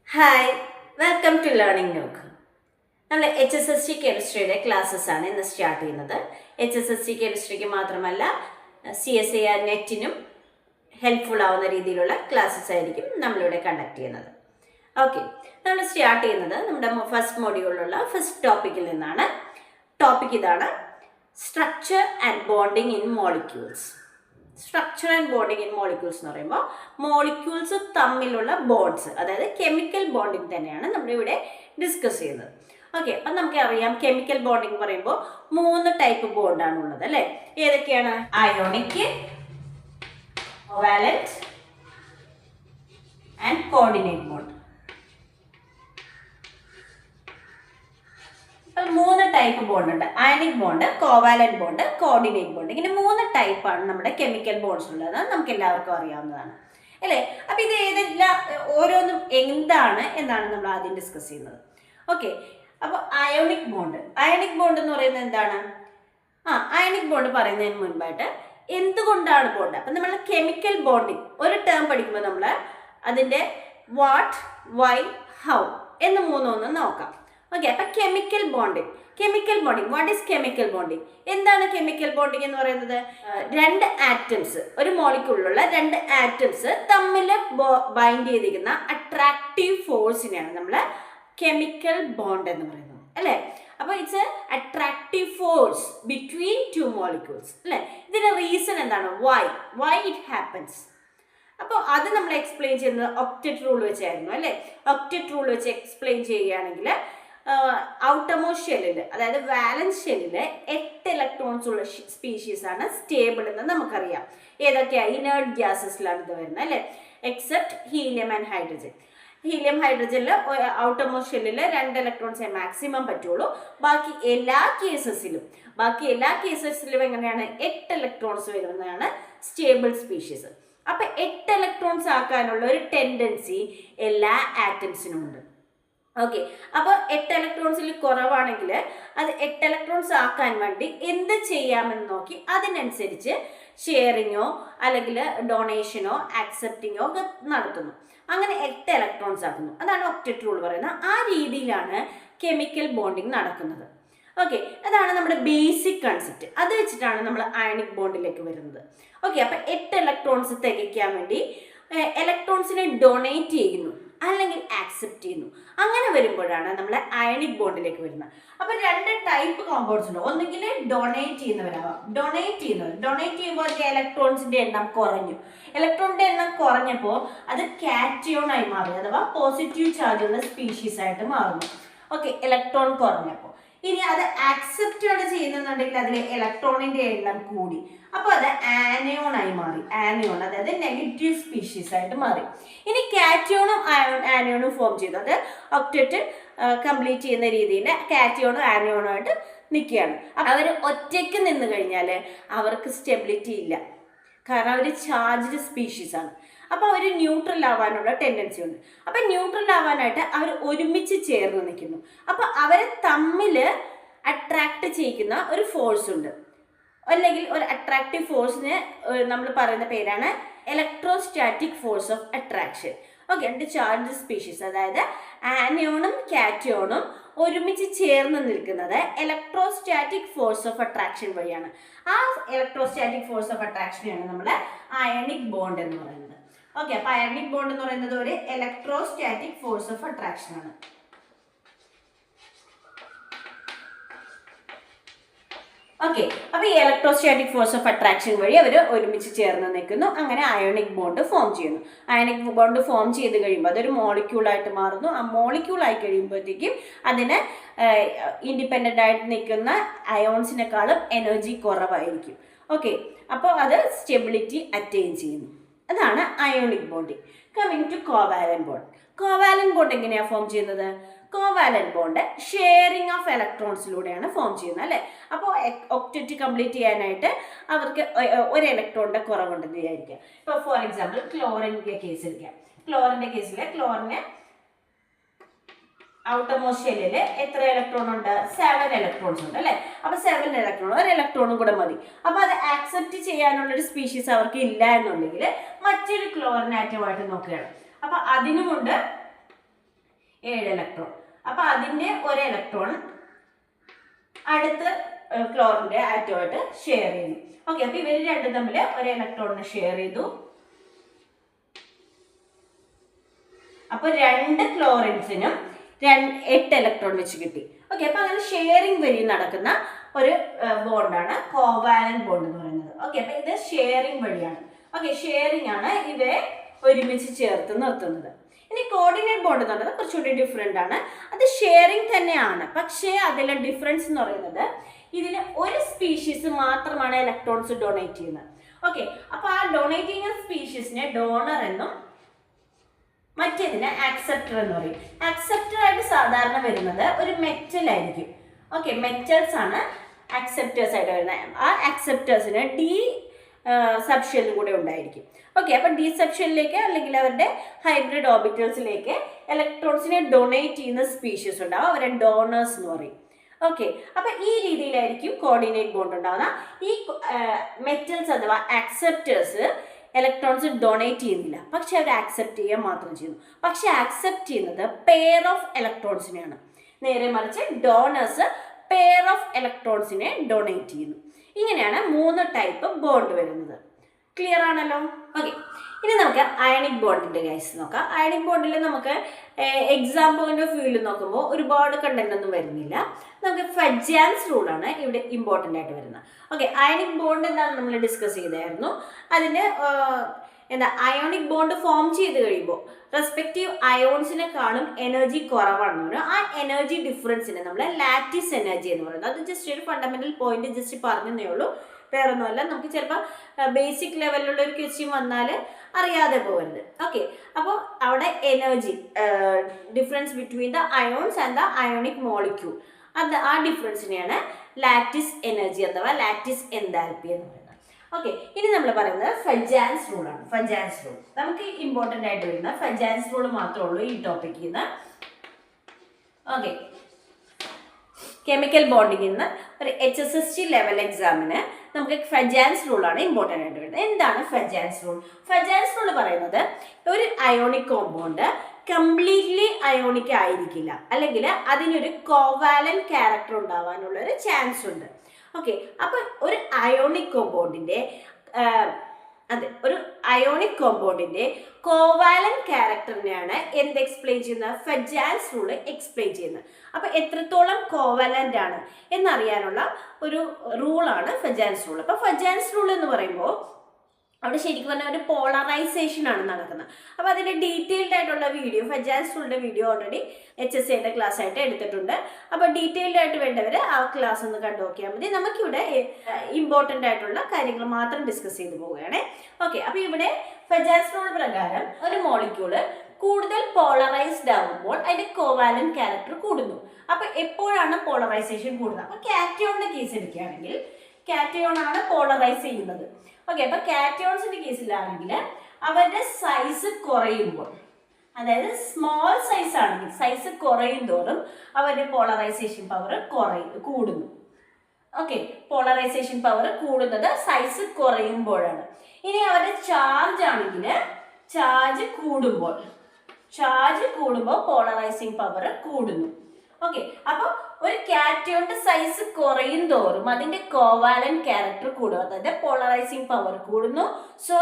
Hi, welcome to learning നോക്ക്. നമ്മൾ HSST കെമിസ്ട്രിയുടെ classes ആണ് ഇന്ന് സ്റ്റാർട്ട് ചെയ്യുന്നത്. HSST കെമിസ്ട്രിക്ക് മാത്രമല്ല CSIR നെറ്റിനും ഹെൽപ്ഫുൾ ആവുന്ന രീതിയിലുള്ള ക്ലാസ്സസ് ആയിരിക്കും നമ്മളിവിടെ കണ്ടക്ട് ചെയ്യുന്നത്. ഓക്കെ, നമ്മൾ സ്റ്റാർട്ട് ചെയ്യുന്നത് നമ്മുടെ ഫസ്റ്റ് മോഡ്യൂളിലുള്ള ഫസ്റ്റ് ടോപ്പിക്കിൽ നിന്നാണ്. ടോപ്പിക് ഇതാണ്: structure and bonding in molecules. Structure and bonding in molecules എന്ന് പറയുമ്പോൾ മോളിക്യൂൾസ് തമ്മിലുള്ള ബോണ്ട്സ്, അതായത് കെമിക്കൽ ബോണ്ടിങ് തന്നെയാണ് നമ്മളിവിടെ ഡിസ്കസ് ചെയ്യുന്നത്. ഓക്കെ, അപ്പം നമുക്കറിയാം കെമിക്കൽ ബോണ്ടിങ് പറയുമ്പോൾ 3 ടൈപ്പ് ബോണ്ടാണ് ഉള്ളത് അല്ലേ? ഏതൊക്കെയാണ്? Ionic, covalent and coordinate bond. 3 type bond ഉണ്ട്: ionic bond, covalent bond, coordinate bond. ഇങ്ങനെ 3 ടൈപ്പാണ് നമ്മുടെ കെമിക്കൽ ബോണ്ട്സ് ഉള്ളത്. നമുക്ക് എല്ലാവർക്കും അറിയാവുന്നതാണ് അല്ലേ? അപ്പം ഇത് ഏതെല്ലാം ഓരോന്നും എന്താണ് എന്നാണ് നമ്മൾ ആദ്യം ഡിസ്കസ് ചെയ്യുന്നത്. ഓക്കെ, അപ്പോൾ അയോണിക് ബോണ്ട് എന്ന് പറയുന്നത് എന്താണ്? അയോണിക് ബോണ്ട് പറയുന്നതിന് മുൻപായിട്ട് എന്തുകൊണ്ടാണ് ബോണ്ട്, അപ്പം നമ്മൾ കെമിക്കൽ ബോണ്ടിങ് ഒരു ടേം പഠിക്കുമ്പോൾ നമ്മൾ അതിൻ്റെ വാട്ട്, വൈ, ഹൗ എന്ന് 3 നോക്കാം. ഓക്കെ, അപ്പം chemical bonding what is chemical bonding? എന്താണ് കെമിക്കൽ ബോണ്ടിങ് എന്ന് പറയുന്നത്? 2 ആറ്റംസ്, ഒരു മോളിക്യൂളിലുള്ള 2 ആറ്റംസ് തമ്മിൽ ബൈൻഡ് ചെയ്തിരിക്കുന്ന അട്രാക്റ്റീവ് ഫോഴ്സിനെയാണ് നമ്മൾ കെമിക്കൽ ബോണ്ട് എന്ന് പറയുന്നത് അല്ലേ? അപ്പോൾ it's attractive force between 2 molecules അല്ലേ? ഇതിന്റെ റീസൺ എന്താണ്? Why it happens. അപ്പോൾ അത് നമ്മൾ എക്സ്പ്ലെയിൻ ചെയ്യുന്നത് ഒക്ടറ്റ് റൂൾ വെച്ചായിരുന്നു അല്ലേ? ഒക്ടറ്റ് റൂൾ വെച്ച് എക്സ്പ്ലെയിൻ ചെയ്യുകയാണെങ്കിൽ ഔട്ടർമോസ്റ്റ് ഷെല്ലിൽ, അതായത് വാലൻസ് ഷെല്ലിൽ 8 ഇലക്ട്രോൺസ് ഉള്ള സ്പീഷീസ് ആണ് സ്റ്റേബിൾ എന്ന് നമുക്കറിയാം. ഏതൊക്കെയാണ്? ഇനേർട്ട് ഗ്യാസസിലാണ് ഇത് വരുന്നത് അല്ലേ? Except helium and hydrogen. ഹൈഡ്രജനിൽ ഔട്ടർമോസ്റ്റ് ഷെല്ലിൽ 2 ഇലക്ട്രോൺസേ മാക്സിമം പറ്റുള്ളൂ. ബാക്കി എല്ലാ കേസസിലും എങ്ങനെയാണ്? 8 ഇലക്ട്രോൺസ് വരുന്നതാണ് സ്റ്റേബിൾ സ്പീഷീസ്. അപ്പം 8 ഇലക്ട്രോൺസ് ആക്കാനുള്ള ഒരു ടെൻഡൻസി എല്ലാ ആറ്റംസിനും ഉണ്ട്. ഓക്കെ, അപ്പോൾ 8 ഇലക്ട്രോൺസിൽ കുറവാണെങ്കിൽ അത് 8 ഇലക്ട്രോൺസ് ആക്കാൻ വേണ്ടി എന്ത് ചെയ്യാമെന്ന് നോക്കി അതിനനുസരിച്ച് ഷെയറിങ്ങോ അല്ലെങ്കിൽ ഡൊണേഷനോ ആക്സെപ്റ്റിങ്ങോ ഒക്കെ നടത്തുന്നു. അങ്ങനെ 8 ഇലക്ട്രോൺസ് ആക്കുന്നു. അതാണ് ഒക്ടറ്റ് റൂൾ പറയുന്നത്. ആ രീതിയിലാണ് കെമിക്കൽ ബോണ്ടിങ് നടക്കുന്നത്. ഓക്കെ, അതാണ് നമ്മുടെ ബേസിക് കൺസെപ്റ്റ്. അത് വെച്ചിട്ടാണ് നമ്മൾ അയണിക് ബോണ്ടിലേക്ക് വരുന്നത്. ഓക്കെ, അപ്പം 8 ഇലക്ട്രോൺസ് തികയ്ക്കാൻ വേണ്ടി ഇലക്ട്രോൺസിനെ ഡൊണേറ്റ് ചെയ്യുന്നു അല്ലെങ്കിൽ ആക്സെപ്റ്റ് ചെയ്യുന്നു. അങ്ങനെ വരുമ്പോഴാണ് നമ്മൾ അയണിക് ബോണ്ടിലേക്ക് വരുന്നത്. അപ്പം 2 ടൈപ്പ് കോമ്പൗണ്ട്സ് ഉണ്ട്. ഒന്നുകിൽ ഡൊണേറ്റ് ചെയ്യുന്നവരാവാം. ഡൊണേറ്റ് ചെയ്യുമ്പോൾ അതിൻ്റെ ഇലക്ട്രോൺസിൻ്റെ എണ്ണം കുറഞ്ഞു. ഇലക്ട്രോണിൻ്റെ എണ്ണം കുറഞ്ഞപ്പോൾ അത് കാറ്റയോൺ ആയി മാറി, അഥവാ പോസിറ്റീവ് ചാർജ് ഉള്ള സ്പീഷീസ് ആയിട്ട് മാറുന്നു. ഓക്കെ, ഇലക്ട്രോൺ കുറഞ്ഞപ്പോൾ. ഇനി അത് ആക്സെപ്റ്റ് ആണ് ചെയ്യുന്നുണ്ടെങ്കിൽ അതിൽ ഇലക്ട്രോണിന്റെ എണ്ണം കൂടി, അപ്പോൾ അത് ആനയോൺ ആയി മാറി. ആനയോൺ, അതായത് നെഗറ്റീവ് സ്പീഷീസ് ആയിട്ട് മാറി. ഇനി കാറ്റയോണും ആനയോണും ഫോം ചെയ്തു. അത് ഒക്ടറ്റ് കംപ്ലീറ്റ് ചെയ്യുന്ന രീതിയിൽ കാറ്റയോണും ആനയോണും ആയിട്ട് നിൽക്കുകയാണ്. അവർ ഒറ്റയ്ക്ക് നിന്ന് കഴിഞ്ഞാൽ അവർക്ക് സ്റ്റെബിലിറ്റി ഇല്ല, കാരണം അവർ ചാർജ്ഡ് സ്പീഷീസ് ആണ്. അപ്പോൾ അവർ ന്യൂട്രൽ ആവാനുള്ള ടെൻഡൻസി ഉണ്ട്. അപ്പം ന്യൂട്രൽ ആവാനായിട്ട് അവർ ഒരുമിച്ച് ചേർന്ന് നിൽക്കുന്നു. അപ്പോൾ അവരെ തമ്മിൽ അട്രാക്ട് ചെയ്യിക്കുന്ന ഒരു ഫോഴ്സ് ഉണ്ട്, അല്ലെങ്കിൽ ഒരു അട്രാക്റ്റീവ് ഫോഴ്സിന് നമ്മൾ പറയുന്ന പേരാണ് electrostatic force of attraction. Okay, 2 charged species, അതായത് ആനയോണും കാറ്റയോണും ഒരുമിച്ച് ചേർന്ന് നിൽക്കുന്നത് ഇലക്ട്രോസ്റ്റാറ്റിക് ഫോഴ്സ് ഓഫ് അട്രാക്ഷൻ വഴിയാണ്. ആ ഇലക്ട്രോസ്റ്റാറ്റിക് ഫോഴ്സ് ഓഫ് അട്രാക്ഷനെയാണ് നമ്മൾ അയണിക് ബോണ്ട് എന്ന് പറയുന്നത്. ഓക്കെ, അപ്പോൾ അയണിക് ബോണ്ട് എന്ന് പറയുന്നത് ഒരു ഇലക്ട്രോസ്റ്റാറ്റിക് ഫോഴ്സ് ഓഫ് അട്രാക്ഷൻ ആണ്. ഓക്കെ, അപ്പോൾ ഈ ഇലക്ട്രോസ്റ്റാറ്റിക് ഫോഴ്സ് ഓഫ് അട്രാക്ഷൻ വഴി അവർ ഒരുമിച്ച് ചേർന്ന് നിൽക്കുന്നു. അങ്ങനെ അയോണിക് ബോണ്ട് ഫോം ചെയ്യുന്നു. അയോണിക് ബോണ്ട് ഫോം ചെയ്ത് കഴിയുമ്പോൾ അതൊരു മോളിക്യൂളായിട്ട് മാറുന്നു. ആ മോളിക്യൂളായി കഴിയുമ്പോഴത്തേക്കും അതിന് ഇൻഡിപെൻഡൻ്റ് ആയിട്ട് നിൽക്കുന്ന അയോൺസിനെക്കാളും എനർജി കുറവായിരിക്കും. ഓക്കെ, അപ്പോൾ അത് സ്റ്റെബിലിറ്റി അറ്റൈൻ ചെയ്യുന്നു. അതാണ് ionic bonding. Coming to covalent bond. Covalent bond എങ്ങനെയാണ് ഫോം ചെയ്യുന്നത്? കോവാലന്റ് ബോണ്ട് ഷെയറിങ് ഓഫ് ഇലക്ട്രോൺസിലൂടെയാണ് ഫോം ചെയ്യുന്നത് അല്ലേ? അപ്പോൾ ഒക്ടറ്റ് കംപ്ലീറ്റ് ചെയ്യാനായിട്ട് അവർക്ക് ഒരു ഇലക്ട്രോണിൻ്റെ കുറവുണ്ടെന്ന് വിചാരിക്കുക. ഇപ്പോൾ ഫോർ എക്സാമ്പിൾ ക്ലോറിൻ്റെ കേസ് എടുക്കാം. ക്ലോറിൻ്റെ കേസിൽ ക്ലോറിന് ഔട്ടർ മോസ്റ്റ് ഷെല്ലിൽ എത്ര ഇലക്ട്രോൺ ഉണ്ട്? 7 ഇലക്ട്രോൺസ് ഉണ്ട് അല്ലേ? അപ്പൊ 7 ഇലക്ട്രോൺ, ഒരു ഇലക്ട്രോണും കൂടെ മതി. അപ്പൊ അത് ആക്സെപ്റ്റ് ചെയ്യാനുള്ള ഒരു സ്പീഷീസ് അവർക്ക് ഇല്ല എന്നുണ്ടെങ്കിൽ മറ്റൊരു ക്ലോറിൻ ആറ്റമായിട്ട് നോക്കുകയാണ്. അപ്പൊ അതിനുമുണ്ട് 7 ഇലക്ട്രോൺ. അപ്പൊ അതിന്റെ ഒരു ഇലക്ട്രോൺ അടുത്ത ക്ലോറിന്റെ ആറ്റമായിട്ട് ഷെയർ ചെയ്തു. ഓക്കെ, അപ്പൊ ഇവര് രണ്ടും തമ്മിൽ ഒരു ഇലക്ട്രോണിനെ ഷെയർ ചെയ്തു. അപ്പൊ 2 ക്ലോറിൻസിനും 8 ഇലക്ട്രോൺ വെച്ച് കിട്ടി. ഓക്കെ, അപ്പൊ അങ്ങനെ ഷെയറിംഗ് വഴി നടക്കുന്ന ഒരു ബോണ്ടാണ് കോവാലന്റ് ബോണ്ട് എന്ന് പറയുന്നത്. ഓക്കെ, അപ്പൊ ഇത് ഷെയറിംഗ് വഴിയാണ്. ഓക്കെ, ഷെയറിംഗ് ആണ് ഇവരെ ഒരുമിച്ച് ചേർത്ത് നിർത്തുന്നത്. ഇനി കോർഡിനേറ്റ് ബോണ്ട് എന്ന് പറയുന്നത് കുറച്ചുകൂടി ഡിഫറെൻ്റ് ആണ്. അത് ഷെയറിംഗ് തന്നെയാണ്, പക്ഷേ അതിലെ ഡിഫറൻസ് എന്ന് പറയുന്നത് ഇതിൽ ഒരു സ്പീഷീസ് മാത്രമാണ് ഇലക്ട്രോൺസ് ഡൊണേറ്റ് ചെയ്യുന്നത്. ഓക്കെ, അപ്പൊ ആ ഡൊണേറ്റ് ചെയ്യുന്ന സ്പീഷീസിനെ ഡോണർ എന്നും മറ്റേതിന് ആക്സെപ്റ്റർ എന്ന് പറയും. ആക്സെപ്റ്റർ ആയിട്ട് സാധാരണ വരുന്നത് ഒരു മെറ്റൽ ആയിരിക്കും. ഓക്കെ, മെറ്റൽസ് ആണ് ആക്സെപ്റ്റേഴ്സ് ആയിട്ട് വരുന്നത്. ആ ആക്സെപ്റ്റേഴ്സിന് ഡി സബ്ഷെല്ലും കൂടെ ഉണ്ടായിരിക്കും. ഓക്കെ, അപ്പം ഡി സബ്ഷെല്ലിലേക്ക് അല്ലെങ്കിൽ അവരുടെ ഹൈബ്രിഡ് ഓർബിറ്റൽസിലേക്ക് ഇലക്ട്രോൺസിനെ ഡൊണേറ്റ് ചെയ്യുന്ന സ്പീഷീസ് ഉണ്ടാവും. അവരെ ഡോണേഴ്സ് എന്ന് പറയും. ഓക്കെ, അപ്പം ഈ രീതിയിലായിരിക്കും കോർഡിനേറ്റ് ബോണ്ട് ഉണ്ടാവുക. ഈ മെറ്റൽസ് അഥവാ ആക്സെപ്റ്റേഴ്സ് ഇലക്ട്രോൺസ് ഡൊണേറ്റ് ചെയ്യുന്നില്ല, പക്ഷെ അവർ ആക്സെപ്റ്റ് ചെയ്യുക മാത്രം ചെയ്യുന്നു. പക്ഷെ ആക്സെപ്റ്റ് ചെയ്യുന്നത് പെയർ ഓഫ് ഇലക്ട്രോൺസിനെയാണ്. നേരെ മറിച്ച് ഡോണേഴ്സ് പെയർ ഓഫ് ഇലക്ട്രോൺസിനെ ഡൊണേറ്റ് ചെയ്യുന്നു. ഇങ്ങനെയാണ് 3 ടൈപ്പ് ബോണ്ട് വരുന്നത്. ക്ലിയർ ആണല്ലോ? ഓക്കെ, ഇനി നമുക്ക് അയണിക് ബോണ്ടിന്റെ കേസ് നോക്കാം. അയണിക് ബോണ്ടിൽ നമുക്ക് എക്സാം പോയിന്റ് ഓഫ് വ്യൂവിൽ നോക്കുമ്പോൾ ഒരുപാട് കണ്ടന്റ് ഒന്നും വരുന്നില്ല. നമുക്ക് ഫെജാൻസ് റൂളാണ് ഇവിടെ ഇമ്പോർട്ടൻ്റ് ആയിട്ട് വരുന്നത്. ഓക്കെ, അയണിക് ബോണ്ട് എന്താണ് നമ്മൾ ഡിസ്കസ് ചെയ്തായിരുന്നു. അതിന് അയോണിക് ബോണ്ട് ഫോം ചെയ്ത് കഴിയുമ്പോൾ റെസ്പെക്റ്റീവ് അയോൺസിനെക്കാളും എനർജി കുറവാണെന്ന് പറയുന്നത്. ആ എനർജി ഡിഫറൻസിനെ നമ്മൾ ലാറ്റിസ് എനർജി എന്ന് പറയുന്നത്. അത് ജസ്റ്റ് ഒരു ഫണ്ടമെന്റൽ പോയിന്റ് ജസ്റ്റ് പറഞ്ഞതേ ഉള്ളൂ, വേറൊന്നുമല്ല. നമുക്ക് ചിലപ്പോൾ ബേസിക് ലെവലിലുള്ള ഒരു ക്വസ്റ്റ്യൻ വന്നാൽ അറിയാതെ പോകരുത്. ഓക്കെ, അപ്പോൾ അവിടെ energy difference between the ions and the ionic molecule, അത് ആ ഡിഫറൻസിനെയാണ് ലാറ്റിസ് എനർജി അഥവാ ലാറ്റിസ് എൻതാൽപ്പി എന്ന് പറയുന്നത്. ഓക്കെ, ഇനി നമ്മൾ പറയുന്നത് ഫെജാൻസ് റൂളാണ്. ഫെജാൻസ് റൂൾ നമുക്ക് ഇമ്പോർട്ടൻ്റ് ആയിട്ട് വരുന്ന ഫെജാൻസ് റൂൾ മാത്രമേ ഉള്ളൂ ഈ ടോപ്പിക്കിൽ നിന്ന്. ഓക്കെ, കെമിക്കൽ ബോണ്ടിങ്ങിൽ നിന്ന് ഒരു HSST ലെവൽ എക്സാമിന് നമുക്ക് ഫെജാൻസ് റൂളാണ് ഇമ്പോർട്ടൻ്റ് ആയിട്ട് വരുന്നത്. എന്താണ് ഫെജാൻസ് റൂൾ? ഫെജാൻസ് റൂൾ പറയുന്നത് ഒരു അയോണിക് കോമ്പൗണ്ട് കംപ്ലീറ്റ്ലി അയോണിക് ആയിരിക്കില്ല, അല്ലെങ്കിൽ അതിനൊരു കോവാലന്റ് ക്യാരക്ടർ ഉണ്ടാവാനുള്ള ഒരു ചാൻസ് ഉണ്ട്. ഓക്കെ, അപ്പം ഒരു അയോണിക് കോമ്പൗണ്ടിൻ്റെ ഒരു അയോണിക് കോമ്പൗണ്ടിന്റെ കോവാലന്റ് ക്യാരക്ടറിനെയാണ് എന്ത് എക്സ്പ്ലെയിൻ ചെയ്യുന്നത്? ഫെജാൻസ് റൂൾ എക്സ്പ്ലെയിൻ ചെയ്യുന്നത്. അപ്പൊ എത്രത്തോളം കോവാലന്റ് ആണ് എന്നറിയാനുള്ള ഒരു റൂളാണ് ഫെജാൻസ് റൂൾ. അപ്പൊ ഫെജാൻസ് റൂൾ എന്ന് പറയുമ്പോൾ അവിടെ ശരിക്കും പറഞ്ഞാൽ ഒരു പോളറൈസേഷൻ ആണ് നടക്കുന്നത്. അപ്പോൾ അതിൻ്റെ ഡീറ്റെയിൽഡ് ആയിട്ടുള്ള വീഡിയോ, ഫെജാൻസ് റൂളിൻ്റെ വീഡിയോ ഓൾറെഡി HSCയുടെ ക്ലാസ് ആയിട്ട് എടുത്തിട്ടുണ്ട്. അപ്പോൾ ഡീറ്റെയിൽഡ് ആയിട്ട് വേണ്ടവർ ആ ക്ലാസ് ഒന്ന് കണ്ടു നോക്കിയാൽ മതി. നമുക്കിവിടെ ഇമ്പോർട്ടൻ്റ് ആയിട്ടുള്ള കാര്യങ്ങൾ മാത്രം ഡിസ്കസ് ചെയ്ത് പോവുകയാണ്. ഓക്കെ, അപ്പോൾ ഇവിടെ ഫെജാൻസ് റൂൾ പ്രകാരം ഒരു മോളിക്യൂള് കൂടുതൽ പോളറൈസ്ഡ് ആകുമ്പോൾ അതിൻ്റെ കോവാലന്റ് ക്യാരക്ടർ കൂടുന്നു. അപ്പോൾ എപ്പോഴാണ് പോളറൈസേഷൻ കൂടുന്നത്? അപ്പോൾ കാറ്റയോണിൻ്റെ കേസ് എടുക്കുകയാണെങ്കിൽ കാറ്റയോൺ ആണ് പോളറൈസ് ചെയ്യുന്നത്. ഓക്കെ, അപ്പൊ കാറ്റയോൺസിന്റെ കേസിലാണെങ്കിൽ അവരുടെ സൈസ് കുറയുമ്പോൾ, അതായത് സ്മോൾ സൈസ് ആണെങ്കിൽ സൈസ് കുറയും തോറും അവരുടെ പോളറൈസേഷൻ പവർ കൂടുന്നു. ഓക്കെ, പോളറൈസേഷൻ പവർ കൂടുന്നത് സൈസ് കുറയുമ്പോഴാണ്. ഇനി അവരുടെ ചാർജ് ആണെങ്കിൽ ചാർജ് കൂടുമ്പോൾ പോളറൈസിങ് പവർ കൂടുന്നു. ഓക്കെ, അപ്പൊ ഒരു കാറ്റയോണിന്റെ സൈസ് കുറയും തോറും അതിന്റെ കോവാലന്റ് ക്യാരക്ടർ കൂടും, അതായത് പോളറൈസിങ് പവർ കൂടുന്നു. സോ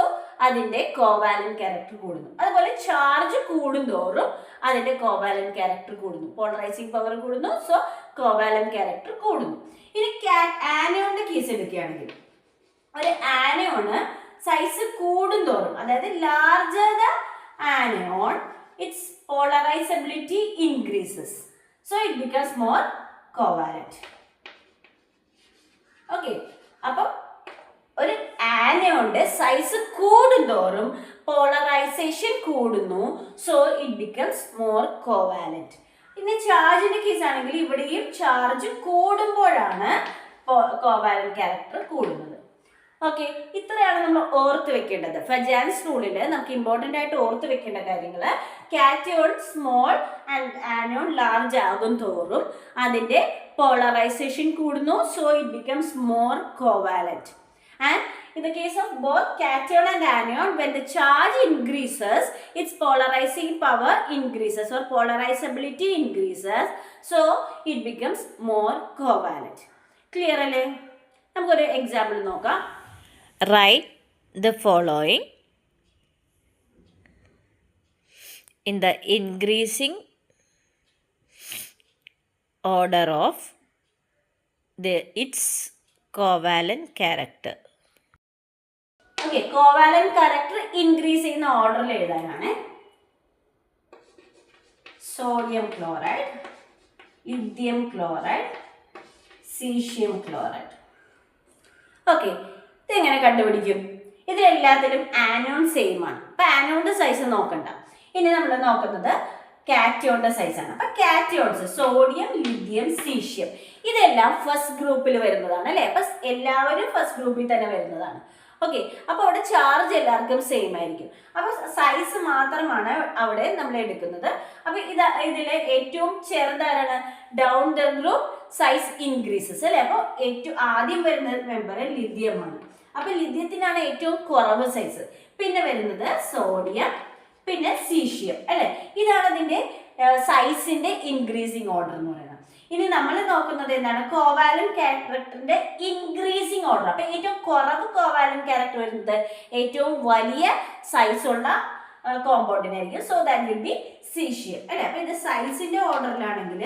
അതിന്റെ കോവാലന്റ് ക്യാരക്ടർ കൂടുന്നു. അതുപോലെ ചാർജ് കൂടുന്തോറും അതിന്റെ കോവാലന്റ് ക്യാരക്ടർ കൂടുന്നു, പോളറൈസിങ് പവർ കൂടുന്നു. സോ കോവാലന്റ് ക്യാരക്ടർ കൂടുന്നു. ഇനി ആനയോണിന്റെ കേസ് എടുക്കുകയാണെങ്കിൽ ഒരു ആനയോണ് സൈസ് കൂടുന്തോറും, അതായത് larger the anion, its polarizability increases, so it becomes more covalent. Okay, അപ്പോൾ ഒരു ആനയോന്റെ സൈസ് കൂടുന്തോറും പോളറൈസേഷൻ കൂടുന്നു. So it becomes more covalent. ഇനി ചാർജിന്റെ കേസ് ആണെങ്കിൽ ഇവിടെയും ചാർജ് കൂടുമ്പോഴാണ് കോവാലന്റ് ക്യാരക്ടർ കൂടുന്നത്. ഓക്കെ, ഇത്രയാണ് നമ്മൾ ഓർത്ത് വെക്കേണ്ടത്. ഫജാൻസ് റൂളിൽ നമുക്ക് ഇമ്പോർട്ടൻ്റ് ആയിട്ട് ഓർത്ത് വെക്കേണ്ട കാര്യങ്ങൾ, cation small and anion large ആകും തോറും അതിൻ്റെ പോളറൈസേഷൻ കൂടുന്നു. So it becomes more covalent. And in the case of both cation and anion, when the charge increases, its polarizing power increases or polarizability increases. So it becomes more covalent. Clear alle? നമുക്കൊരു example നോക്കാം. Write the following in the increasing order of its covalent character. Okay, covalent character increase ചെയ്യുന്ന ഓർഡറിൽ എഴുതാനാണ്. Sodium chloride, lithium chloride, caesium chloride. Okay, ഇതെങ്ങനെ കണ്ടുപിടിക്കും? ഇതിലെല്ലാത്തിലും anion same ആണ്. അപ്പം ആനോണിൻ്റെ size നോക്കണ്ട. ഇനി നമ്മൾ നോക്കുന്നത് കാറ്റയോണിൻ്റെ സൈസാണ്. അപ്പം കാറ്റയോൺസ് സോഡിയം, ലിഥിയം, സീഷ്യം ഇതെല്ലാം ഫസ്റ്റ് ഗ്രൂപ്പിൽ വരുന്നതാണ് അല്ലേ? അപ്പം എല്ലാവരും ഫസ്റ്റ് ഗ്രൂപ്പിൽ തന്നെ വരുന്നതാണ്. ഓക്കെ, അപ്പോൾ അവിടെ ചാർജ് എല്ലാവർക്കും സെയിം ആയിരിക്കും. അപ്പോൾ സൈസ് മാത്രമാണ് അവിടെ നമ്മൾ എടുക്കുന്നത്. അപ്പോൾ ഇതിലെ ഏറ്റവും ചെറുതാരാണ്? Down the group size increases അല്ലേ? അപ്പോൾ ഏറ്റവും ആദ്യം വരുന്ന മെമ്പർ ലിഥിയമാണ്. അപ്പോൾ ലിഥിയത്തിനാണ് ഏറ്റവും കുറവ് സൈസ്. പിന്നെ വരുന്നത് സോഡിയം, പിന്നെ സീഷ്യം അല്ലേ? ഇതാണ് അതിൻ്റെ സൈസിൻ്റെ ഇൻക്രീസിങ് ഓർഡർ എന്ന് പറയുന്നത്. ഇനി നമ്മൾ നോക്കുന്നത് എന്താണ്? കോവാലന്റ് ക്യാരക്ടറിന്റെ ഇൻക്രീസിങ് ഓർഡർ. അപ്പൊ ഏറ്റവും കുറവ് കോവാലന്റ് ക്യാരക്ടർ വരുന്നത് ഏറ്റവും വലിയ സൈസുള്ള കോമ്പൗണ്ടിനായിരിക്കും. So that will be caesium അല്ലെ? അപ്പൊ ഇത് സൈസിന്റെ ഓർഡറിലാണെങ്കിൽ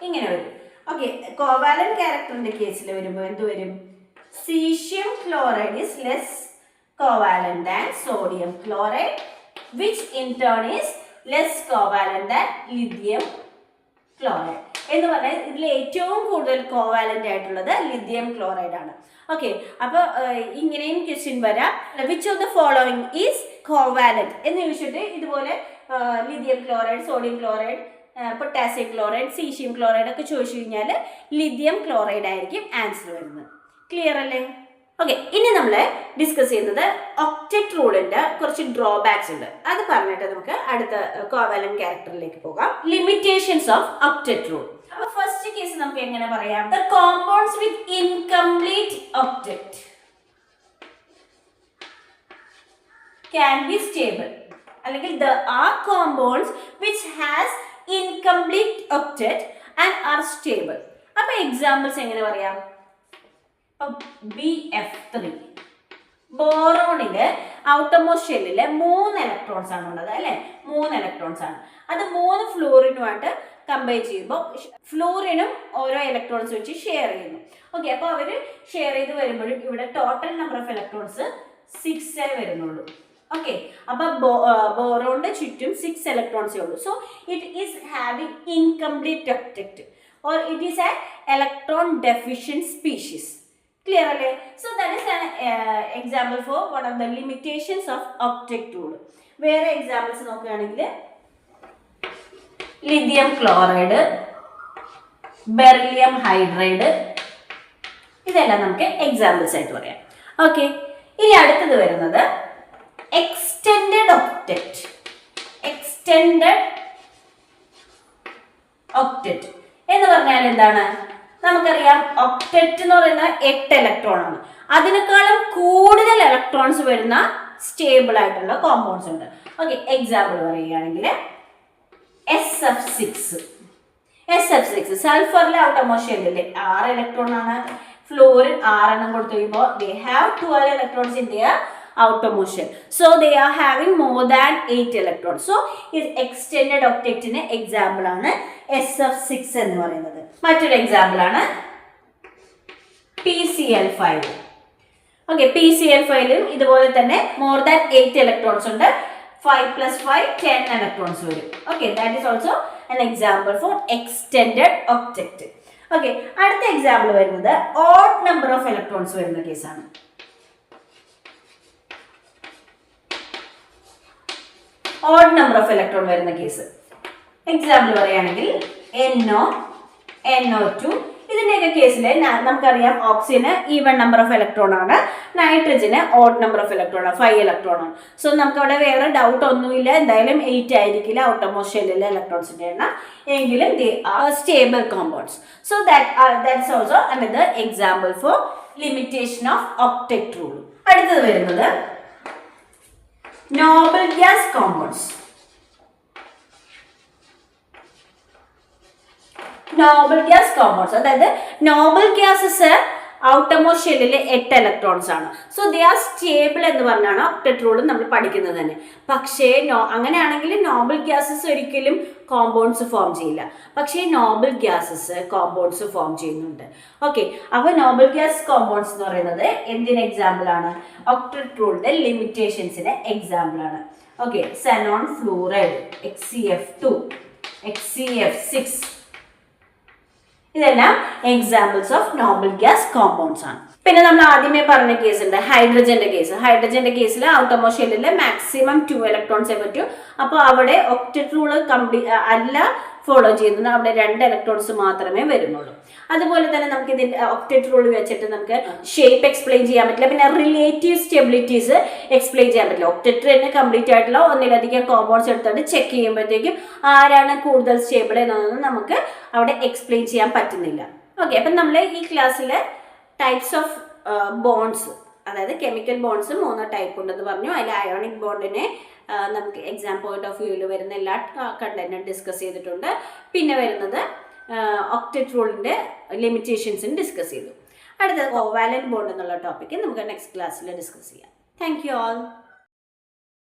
ഇങ്ങനെ വരും. ഓക്കെ, കോവാലന്റ് ക്യാരക്ടറിന്റെ കേസിൽ വരുമ്പോൾ എന്ത് വരും? Caesium chloride is less covalent than sodium chloride, which in turn is less covalent than lithium chloride. എന്ന് പറഞ്ഞാൽ ഇതിൽ ഏറ്റവും കൂടുതൽ കോവാലന്റ് ആയിട്ടുള്ളത് ലിഥിയം ക്ലോറൈഡ് ആണ്. ഓക്കെ, അപ്പോൾ ഇങ്ങനെയും ക്വസ്റ്റ്യൻ വരാം. Which of the following is covalent എന്ന് ചോദിച്ചിട്ട് ഇതുപോലെ lithium chloride, sodium chloride, potassium chloride, caesium chloride ഒക്കെ ചോദിച്ചു കഴിഞ്ഞാൽ ലിഥിയം ക്ലോറൈഡ് ആയിരിക്കും ആൻസർ വരുന്നത്. ക്ലിയർ അല്ലേ? ഓക്കെ, ഇനി നമ്മൾ ഡിസ്കസ് ചെയ്യുന്നത് ഒക്ടറ്റ് റൂളിന്റെ കുറച്ച് ഡ്രോബാക്സ് ഉണ്ട്. അത് പറഞ്ഞിട്ട് നമുക്ക് അടുത്ത കോവാലന്റ് ക്യാരക്ടറിലേക്ക് പോകാം. Limitations of octet rule. അപ്പൊ ഫസ്റ്റ് കേസ് നമുക്ക് എങ്ങനെ പറയാം? The compounds with incomplete octet can be stable, അല്ലെങ്കിൽ the are compounds which has incomplete octet and are stable. അപ്പൊ എക്സാമ്പിൾസ് എങ്ങനെ പറയാം? BF3 ബോറോണില് ഔട്ടർമോസ്റ്റ് ഷെല്ലില് 3 ഇലക്ട്രോൺസ് ആണ് ഉള്ളത് അല്ലെ? 3 ഇലക്ട്രോൺസ് ആണ്. അത് 3 ഫ്ലൂറിനുമായിട്ട് കമ്പയർ ചെയ്യുമ്പോൾ ഫ്ലൂറിനും ഓരോ ഇലക്ട്രോൺസ് വെച്ച് ഷെയർ ചെയ്യുന്നു. ഓക്കെ, അപ്പോൾ അവർ ഷെയർ ചെയ്ത് വരുമ്പോഴും ഇവിടെ ടോട്ടൽ നമ്പർ ഓഫ് ഇലക്ട്രോൺസ് 6 വരുന്നുള്ളൂ. ഓക്കെ, അപ്പോൾ ബോറോണിന്റെ ചുറ്റും 6 ഇലക്ട്രോൺസേ ഉള്ളൂ. So it is having incomplete octet or it is an electron deficient species. Clear alle? So that is an example for one of the limitations of octet rule. വേറെ examples നോക്കുകയാണെങ്കിൽ lithium chloride, beryllium hydride, ഇതെല്ലാം നമുക്ക് examples ആയിട്ട് പറയാം. Okay, ഇനി അടുത്തത് വരുന്നത് extended octet. Extended octet എന്ന് പറഞ്ഞാൽ എന്താണ്? നമുക്കറിയാം ഒക്ടറ്റ് എന്ന് പറയുന്ന 8 ഇലക്ട്രോൺ ആണ്. അതിനേക്കാളും കൂടുതൽ ഇലക്ട്രോൺസ് വരുന്ന സ്റ്റേബിൾ ആയിട്ടുള്ള കോമ്പൗണ്ട്സ് ഉണ്ട്. ഓക്കെ, എക്സാമ്പിൾ പറയുകയാണെങ്കിൽ SF6 സൾഫറിലെ ഔട്ടർമോസ്റ്റ് ഷെല്ലിൽ 6 ഇലക്ട്രോൺ ആണ്. ഫ്ലൂറിൻ 6 എണ്ണം കൊടുത്തു കഴിയുമ്പോൾ they have 12 electrons in their outermost shell. So they are having more than 8 electrons. So is extended octetന് എക്സാമ്പിൾ ആണ് SF6 എന്ന് പറയുന്നത്. മറ്റൊരു എക്സാമ്പിൾ ആണ് PCl5. ഓക്കെ, PCl5ലും ഇതുപോലെ തന്നെ മോർ ദാൻ 8 ഇലക്ട്രോൺസ് ഉണ്ട്. 5 + 5 10 ഇലക്ട്രോൺസ് വരും. Okay, that is also an example for extended octet. Okay, അടുത്ത എക്സാമ്പിൾ വരുന്നത് ഓഡ് നമ്പർ ഓഫ് ഇലക്ട്രോൺസ് വരുന്ന കേസാണ്. ഓഡ് നമ്പർ ഓഫ് ഇലക്ട്രോൺ വരുന്ന കേസ് എക്സാമ്പിൾ പറയുകയാണെങ്കിൽ NO, NO2, ഇതിൻ്റെയൊക്കെ കേസിൽ നമുക്കറിയാം ഓക്സിജന് ഈവൺ നമ്പർ ഓഫ് ഇലക്ട്രോൺ ആണ്, നൈട്രജന് ഓഡ് നമ്പർ ഓഫ് ഇലക്ട്രോൺ ആണ്, 5 ഇലക്ട്രോൺ ആണ്. സോ നമുക്കവിടെ വേറെ ഡൗട്ട് ഒന്നുമില്ല, എന്തായാലും 8 ആയിരിക്കില്ല ഔട്ടർമോസ്റ്റ് ഷെല്ലിലെ ഇലക്ട്രോൺസിന്റെ എണ്ണം, എങ്കിലും they are stable compounds. So that's also another example for limitation of octet rule. അടുത്തത് വരുന്നത് Nobel gas compounds. Nobel gas compounds, അതായത് നോബൽ ഗ്യാസസ് ഔട്ടർമോസ്റ്റ് ഷെല്ലിലെ 8 ഇലക്ട്രോൺസ് ആണ്. സോ ദേ ആർ സ്റ്റേബിൾ എന്ന് പറഞ്ഞാണ് ഒക്ടറ്റ് റൂൾ നമ്മൾ പഠിക്കുന്നത് തന്നെ. പക്ഷേ അങ്ങനെയാണെങ്കിൽ നോബൽ ഗ്യാസസ് ഒരിക്കലും കോമ്പൗണ്ട്സ് ഫോം ചെയ്യില്ല. പക്ഷേ നോബൽ ഗ്യാസസ് കോമ്പൗണ്ട്സ് ഫോം ചെയ്യുന്നുണ്ട്. ഓക്കെ, അപ്പോൾ നോബൽ ഗ്യാസ് കോമ്പൗണ്ട്സ് എന്ന് പറയുന്നത് എന്തിന് എക്സാമ്പിൾ ആണ്? ഒക്ടറ്റ് റൂളിന്റെ ലിമിറ്റേഷൻസിന് എക്സാമ്പിൾ ആണ്. Okay, Zenon fluoride, HCF2, HCF6, ഇതെല്ലാം examples of Nobel gas compounds ആണ്. പിന്നെ നമ്മൾ ആദ്യമേ പറഞ്ഞ കേസ് ഉണ്ട്, ഹൈഡ്രജന്റെ കേസ്. ഹൈഡ്രജന്റെ കേസിൽ ഔട്ടർമോസ്റ്റ് ഷെല്ലിൽ മാക്സിമം 2 ഇലക്ട്രോൺസേ പറ്റൂ. അപ്പോൾ അവിടെ ഒക്ടറ്റ് റൂള് അല്ല ഫോളോ ചെയ്യുന്നത്, അവിടെ 2 ഇലക്ട്രോൺസ് മാത്രമേ വരുന്നുള്ളൂ. അതുപോലെ തന്നെ നമുക്ക് ഇതിന്റെ ഒക്ടറ്റ് റൂൾ വെച്ചിട്ട് നമുക്ക് ഷേപ്പ് എക്സ്പ്ലെയിൻ ചെയ്യാൻ പറ്റില്ല, പിന്നെ റിലേറ്റീവ് സ്റ്റെബിലിറ്റീസ് എക്സ്പ്ലെയിൻ ചെയ്യാൻ പറ്റില്ല. ഒക്ടറ്റ് തന്നെ കംപ്ലീറ്റ് ആയിട്ടുള്ള ഒന്നിലധികം കോമ്പൗണ്ട്സ് എടുത്തിട്ട് ചെക്ക് ചെയ്യുമ്പോഴത്തേക്കും ആരാണ് കൂടുതൽ സ്റ്റേബിൾ എന്നൊന്നും നമുക്ക് അവിടെ എക്സ്പ്ലെയിൻ ചെയ്യാൻ പറ്റുന്നില്ല. ഓക്കെ, അപ്പം നമ്മൾ ഈ ക്ലാസ്സിൽ ടൈപ്സ് ഓഫ് ബോണ്ട്സ്, അതായത് കെമിക്കൽ ബോണ്ട്സ് 3 ടൈപ്പ് ഉണ്ടെന്ന് പറഞ്ഞു. അതിൽ അയോണിക് ബോണ്ടിനെ നമുക്ക് എക്സാം പോയിന്റ് ഓഫ് വ്യൂവിൽ വരുന്ന എല്ലാ കണ്ടന്റും ഡിസ്കസ് ചെയ്തിട്ടുണ്ട്. പിന്നെ വരുന്നത് ഒക്ടറ്റ് റൂളിൻ്റെ ലിമിറ്റേഷൻസും ഡിസ്കസ് ചെയ്തു. അടുത്തത് കോവാലന്റ് ബോണ്ട് എന്നുള്ള ടോപ്പിക്ക് നമുക്ക് നെക്സ്റ്റ് ക്ലാസ്സിൽ ഡിസ്കസ് ചെയ്യാം. Thank you all.